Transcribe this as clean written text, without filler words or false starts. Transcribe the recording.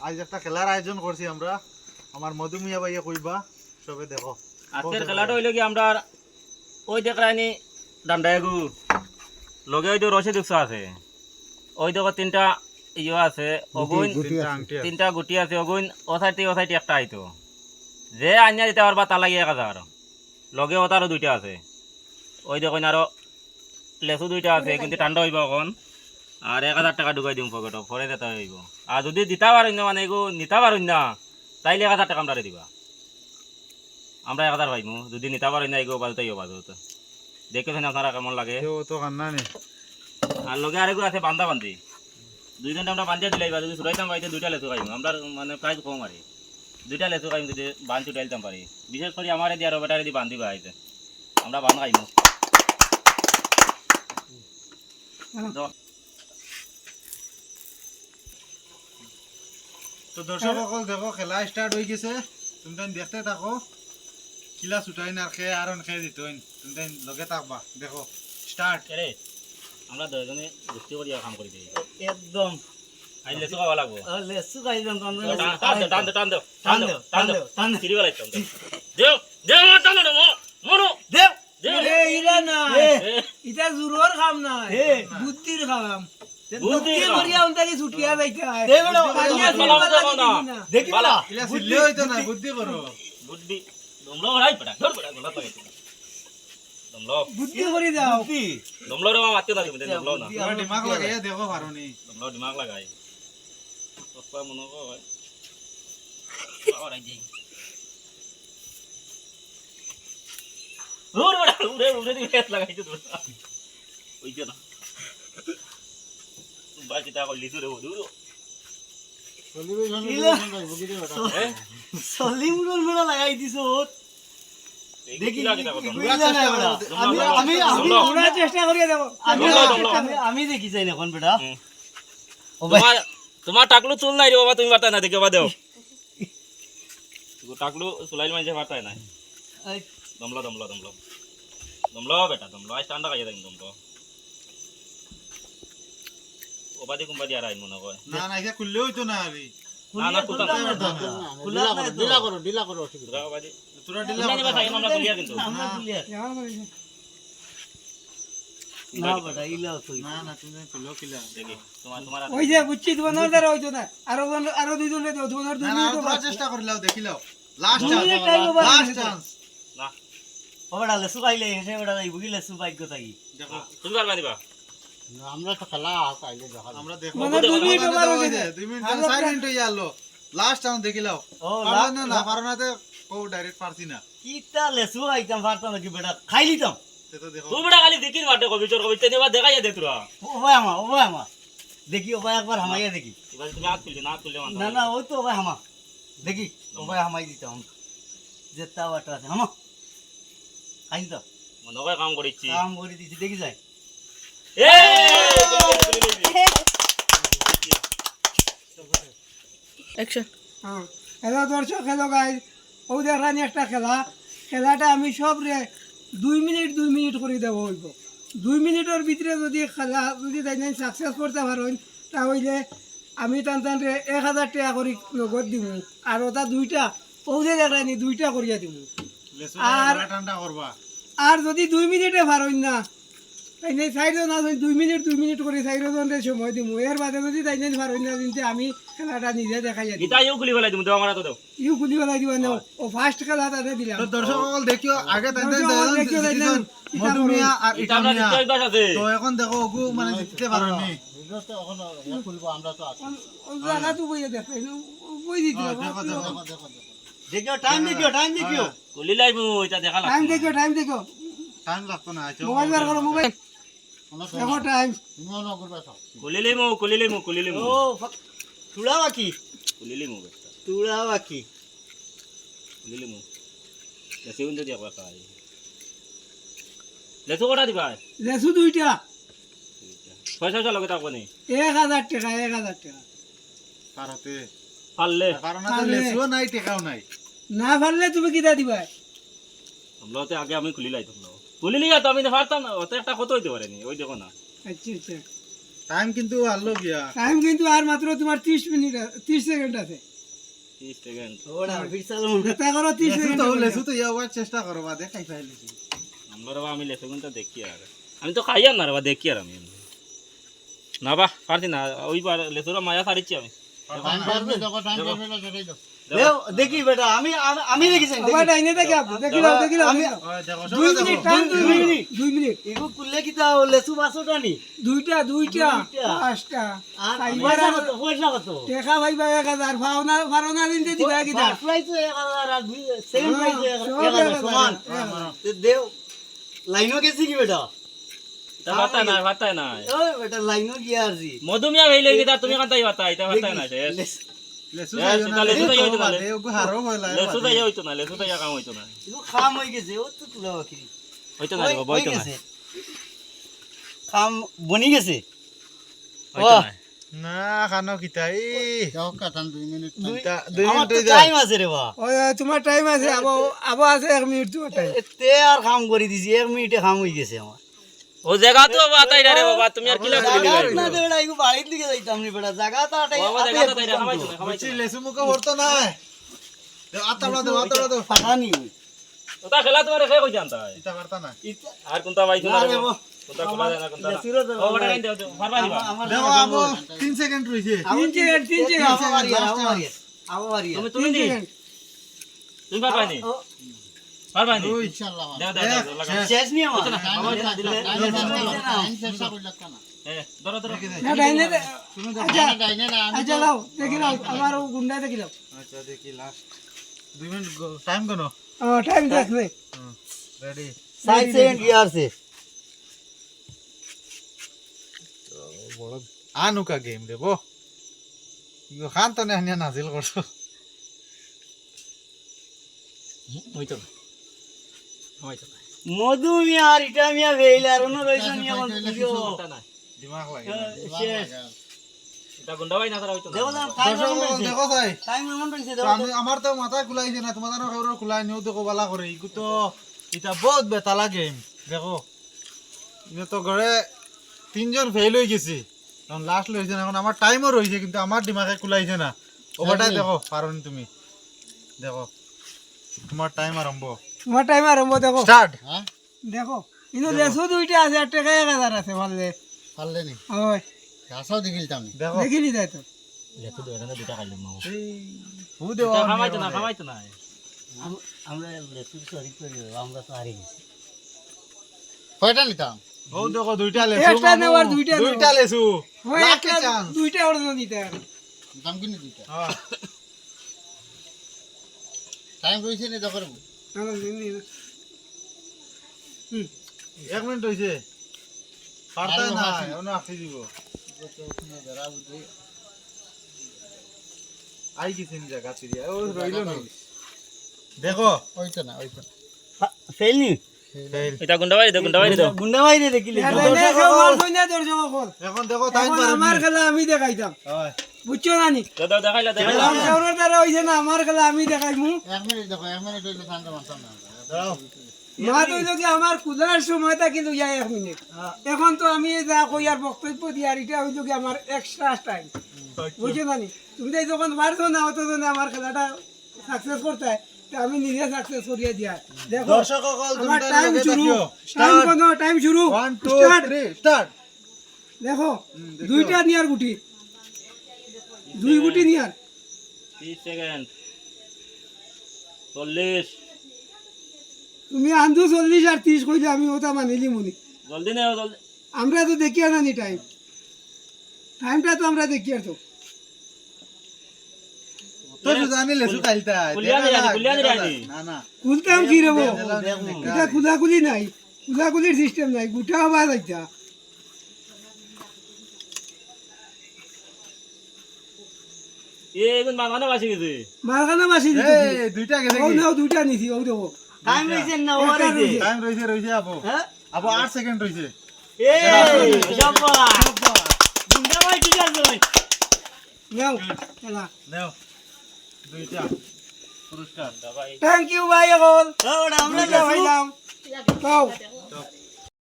আজ একটা খেলার আয়োজন করছি আমরা। আমার মধুমিয়া ভাইয়া কইবা সবে দেখো। আজকের খেলাটা হইল কি আমরা ওই দেখরানি ডান্ডাগু লগে ওই তো রসে দুঃখ আছে ওই দেখো তিনটা ইয়ে আছে অগুন তিনটা গুটি আছে অগুন ও সাইডে একটা আইতো যে আনিয়া দিতে পারবা তা লাগে 1000 লগে ওটারও দুইটা আছে ওই দেখুন আরো লেসু দুইটা আছে কিন্তু ঠান্ডা হইব এখন আর 1000 টাকা ঢুকাই দিম পকেটে পরে দিতে হইব আর যদি দিতে পারেন না মানে এগো নিতে পারেন না তাইলে 1000 টাকা আমরা দিবা আমরা 1000 পাইমু যদি নিতে পারেন না এগো বাজুতাইও বাজুত দেখেছেন আপনারা কেমন লাগে কেউ তো কান্না নেই। আর লগে আরেকো আছে বান্ধা বান্ধি দুই ঘন্টা আমরা বান্ধিয়া দিলাইবা যদি ছুটাইতাম পাইতে দুইটা লেসু খাইমু আমরা মানে প্রাইস কম আরে দুইটা লেসু খাইমু যদি বান ছুটাইতাম পারি বিশেষ করে আমারে দিয়ে আর বেটারে দিয়ে বান্ধিবা আইতে আমরা বান খাইমু তো দর্শক সকল দেখো খেলা স্টার্ট হয়ে গেছে। তুমি তাই দেখতে থাকো কিলা ছুটাই না খেয়ে আর খেয়ে দিত তুমি তাই লগে থাকবা দেখো স্টার্ট। রে আমরা দুজনে গুষ্টি করিয়া কাম করি দিই একদম আই লেসু খাওয়া লাগবো লেসু খাইলাম টান দে টান দে টান দে টান দে টান দে টান দে সিরিয়াল আইতাম দেও দেও টান দে মনো দেব দেও এ ইলা না এটা জুরোর খাম না বুদ্ধির খাম বুদ্ধি করিয়া উনটাকে ছুটিয়া যাইতে হয় দে বড় কালিয়া সিলবা দেখি বলা কিলা সিলে হইতো না বুদ্ধি করো বুদ্ধি দমলো রাই পড়া ধর পড়া গলা পাই দমলো বুদ্ধি করি দাও বুদ্ধি দমলো রে মাতে না দিবে দমলো না তোমার দিমাগ লাগাইয়া দেখো পারোনি। দমলো দিমাগ লাগাই তোপা মনো কো ভাই ওরাই দেই ওরে বড়া ওরে দি ফেস লাগাইছো তো ওইছো না বাকি তা কইলি তুই রে দূর সলিমুর মেলা লাগাই দিছো দেখি লাগে না আমি পুরা চেষ্টা করিয়া দেব আমি দেখি চাই না কোন বেটা ও ভাই তোমার টাকলু চুল নাই রে বাবা তুমি বাতা না দেখে বা দেও টাকলু চুলাইল মাইছে বাতা নাই দমলো দমলো দমলো দমলো বেটা দমলো আজ ঠান্ডা খাইয়া দেন দমলো ওবাদি কুম্বাদি আর আই মনে কয় না না এটা খুললে হইতো না আরে না না কুতা ঢিলা করো দুর্গা ওবাদি তোরা দিলা দিলা নিবা খাই আমরা কুলিয়া কিন্তু আমরা ক্লিয়ার না বেটা ইলা কই না না তুমি খুললো কিলা দেখি তোমার তোমার ওই যে বুঝছি তোমার দ্বারা হইতো না আরো দুইজন রে দাও তোমার দুই না না মিনিট তোরা চেষ্টা করিলাও দেখিলাও লাস্ট দুই minute time chance over last chance না ও বেটা লেসু খাইলে এসে বেটা এই বুগিলে সু ভাগ্য থাকি দেখো তুমি পারবা দিবা আমরা তো খেলা আইলে দেখা আমরা দেখো মানে 2 মিনিট ওভার হয়ে গেছে 2 মিনিট সাইলেন্ট হই আলো লাস্ট চান্স দেখিলাও ও পারো না না পারো না তে কো ডাইরেক্ট পারছি না কিতা লেসু খাইতাম পারতাম নাকি বেটা খাইলিতাম তে তো দেখো তুই বড় খালি দেখির মাঠে কবি চোর কবি তেবা দেখাইয়া দে তোরা ও ভাই আমা দেখি ও ভাই একবার হামাইয়া দেখি এবার তুমি হাত তুললে না তুললে মান না না ওই তো ও ভাই হামা দেখি ও ভাই হামাই দিতাম যেটা বাটা আছে হামা খাইল তো মনে হয় কাম করিছি কাম করে দিছি দেখি যায় এ অ্যাকশন হ্যালো দর্শক, হ্যালো গাইজ, ও দেখানি একটা খেলাটা আমি সব রে 2 মিনিট করে দেবো হইব। 2 মিনিটের ভিতরে যদি খেলা যদি তাই সাকসেস করতে পারেন তাহলে আমি টান রে 1000 টাকা করে নগদ দিব আর ওটা দুইটা ও যে দেখানি দুইটা করিয়া দিব। লেসু আর ঠান্ডা করবা আর যদি 2 মিনিটে পারেন না তাই নাই সাইডও না 2 মিনিট করে সাইডজনের সময় দিব। এর বাদে যদি তাই নাই পারেন না কিন্তু আমি খেলাটা নিজে দেখাইয়া দিব। গীতা ইউ গুলি ফেলাই তুমি দেও আমার তো দাও ইউ গুলি বেলা দিবা না ও ফার্স্ট খেলা তাতে দিলাম। তো দর্শক সকল দেখিও আগে তাই দর্শক সকল দেখিও তাই না, মধুমিয়া আর এটা আমরা ইটামিয়া নিশ্চয় বাস আছে তো এখন দেখো ওগু মানে জিততে পারোনি। ভিডিওতে এখন খুলবো আমরা তো আছি ও জায়গা তো বইয়া দেখে বই দিতে দেখো দেখো দেখো দেখিও টাইম দেখিও গুলি লাইমু এটা দেখা টাইম লাগবে দেখো টাইম লাগতো না আচ্ছা মোবাইল বার করো মোবাইল দেখো টাইম। তুমিও না করবে সব গুলি লাইমু ও তুলা বাকি গুলি লাইমু বেটা তুলা বাকি গুলি লাইমু লেসু উন্দে দিয়া কথা আই লেসু কটা দিবা লেসু দুইটা পয়সা লগে থাকবো নি 1000 টাকা পারতে পারলে কারণ না লেসুও নাই টেকাও নাই। না পারলে তুমি কিটা দিবা? আমরাতে আগে আমি খুলি লাইতাম না গুলি লিয়া তো আমি পারতাম না ওতে একটা কত হইতে পারেনি ওই দেখো না আচ্ছা টাইম কিন্তু আলো গিয়া টাইম কিন্তু আর মাত্র তোমার 30 মিনিট 30 সেকেন্ড আছে 30 সেকেন্ড ওরা বিশাল এটা করো 30 সেকেন্ড লেসু তো ইয়াবার চেষ্টা করো বা দেখাই পাইলি আমরা আমি লেসু কিন্তু দেখি আর আমি তো খাইয়া না রে বা দেখি আর আমি না বা পারছি না ওইবার লেসুরা মায়া ছাড়িচ্ছি আমি টাইম পারবে দেখো টাইম পারবে না সেটাই দাও দেখি বেটা আমি দেখিছেন আবার ডাইনে দেখি আপনি দেখিলাম আমি ওই দেখো 2 মিনিট টাইম 2 মিনিট 2 মিনিট এগো কুললে কি তাও লেসু বাসোটা নি দুইটা পাঁচটা আর খাইবার পয়সা কত দেখা ভাই 1000 ফাওনা দিনতে দিবা কি দা প্রাইস 1000 আর সেকেন্ড প্রাইস 1000 সমান দেও লাইনও গেছি কি বেটা ভাতাই না ওই বেটা লাইনও গিয়া আরজি মধুমিয়া ভেইলে কি তুমি কান্তাই ভাতাই এটা ভাতাই না শেষ লেসু লেসু তো হইতো না ওগো হারো হইলা লেসু তো হইতো না লেসু তো কাম হইতো না এগো খাম হই গেছে ও তো তুলা বাকি হইতো না রে বাবা হইতো না খাম বনি গেছে হইতো না না খানো কিতাই যাও কাটান 2 মিনিট আমার তো টাইম আছে রে বা ওই তোমার টাইম আছে আবো আছে 1 মিনিট তোমার টাইম তে আর খাম করে দিছি 1 মিনিটে খাম হই গেছে আমার ও জায়গা তো ভাতাই রে বাবা তুমি আর কিলা কইলি জায়গা না দে বেটা এগো বাড়ির দিকে যাইতাম নি বেটা জায়গা তো আটাই বাবা জায়গা তো তাই খামাইতো না খামাইতো লেসু মুখে ভরতো না আতাবড়া দাও ফাটানি ওটা খেলা তোমার রেখে কই জানতা ইতা পারতা না আর কোনটা বাইতো না না রে রে বাবা বাবা কোনটা খোলা যায় না কোনটা না লেসুরো ও বড় গাইন দাও ফারবা দিবা আমার দেখো আবো 3 সেকেন্ড রইছে 3 সেকেন্ড আবার বাড়ি তুমি দি তুমি ফারবা নি ফারবা নি ইনশাআল্লাহ দাও দাও দাও লাগা শেষ নি আমার টাইম চেষ্টা কইলা না এ ধরো ধরো না ডাইনে শুনো দেখো ডাইনে না আমি আচ্ছা লাও দেখিলাম আমার গুন্ডা দেখিলাম আচ্ছা দেখি লাস্ট 2 মিনিট টাইম কোনো টাইম দেখবে রেডি 60 সেকেন্ড কি আছে বড় আনুকা গেম রে বো ইগো খান তো না নাজিল করছো হইতো না হইতো না মধু মিয়া আর ইটা মিয়া ভেইলা আর অন্য রইছে নি আমার ভিডিও কোনটা না দিমাগ লাগে শেষ এটা গুন্ডা বাই না তারা হইতো না দেখো না টাইম দেখো তাই টাইম এমন রইছে তো আমি আমার তো মাথা খুলাইছে না তোমাদের কারো খুলাই নিও দেখো বালা করে ইগু তো এটা বহুত বেতালা গেম দেখো ইনো তো ঘরে 3 জন ফেল হয়ে গেছে এখন লাস্ট লইছে না এখন আমার টাইমও রইছে কিন্তু আমার দিমাগে খুলাইছে না ওভারটাই দেখো পারোনি তুমি দেখো তোমার টাইম আরম্ভ তোমার টাইম আরম্ভ দেখো স্টার্ট হ্যাঁ দেখো ইনো লেসু দুইটা আছে আর টাকা 1000 আছে বললে পারলে নি ওই গাছও দেখিলতাম দেখো দেখিনি যাই তো লেখো দে না দুটা খাইলাম মামু হু দেও এটা খামাইতো না আমরা লেসুর সরি করি আমরা তো হারি গেছি কয়টা নিতাম ও দেখো দুইটা লেসু একটা নেওয়ার দুইটা লেসু ওই লাকি একটা চান্স দুইটা অর্ডার দিতে হবে দাম কিনে দুইটা হ্যাঁ টাইম রইছে নি দেখো না দিন 1 মিনিট হইছে পারতা না ওনা আফি দিব আই গেছেন জায়গা চিড়িয়া ও রইলো না দেখো ওইতো না ফেল নি ফেল এটা গুন্ডা বাই দাও গুন্ডা বাইরে দেখিলে দর্শক এখন দেখো টাইম এখন আমার খেলা আমি দেখাইতাম হয় বুঝছো না নি দাও দেখাইলা আমার দ্বারা হইছে না আমার খেলা আমি দেখাইমু 1 মিনিট দেখো 1 মিনিট হইলে ঠান্ডা মারতাম না দাও মা তো কি আমার কুদার সময়টা কিন্তু যায় 1 মিনিট এখন তো আমি যা কই আর বক্তব্য দিই আর এটা হইলো কি আমার এক্সট্রা টাইম বুঝছো না নি তুমি তো যখন পারছো না অত জন্য আমার খেলাটা সাকসেস করতে হয় তো আমি নিজে সাকসেস করিয়ে দিয়া দেখো দর্শক সকল আমার তোমরা টাইম লগে শুরু দেখিও টাইম কোন টাইম শুরু 1 2 স্টার্ট 3 স্টার্ট দেখো দুইটা নিয়ার গুটি দুই গুটি নিয়ার 30 সেকেন্ড 40 তুমি আন্ধু 40 আর 30 কইলে আমি ওটা মানিলি মনি জলদি নাও জলদি আমরা তো দেখি না নি টাইমটা তো আমরা দেখি আর তো তো জানি লেসু খাইতা কুলিয়ানি রানি না না খুলতাম কি রে বো এটা খুলাখুলি নাই খুলাখুলির সিস্টেম নাই গুটা হওয়া যাইতা এগুন বাগানে বাসি গেছে মারখানা বাসি দিতে এই দুইটা গেছে ও কি নাও দুইটা নিছি ও দেখো টাইম রইছে না ওর রইছে টাইম রইছে আবো হ্যাঁ আবো 8 সেকেন্ড রইছে এই শাবাশ গুন্ডা বাই ঠিক আছে ভাই নাও খেলা নাও দুইটা পুরস্কার ভাই থ্যাংক ইউ ভাই এখন ওটা আমরা আমরা ভাই যাও Go. যাও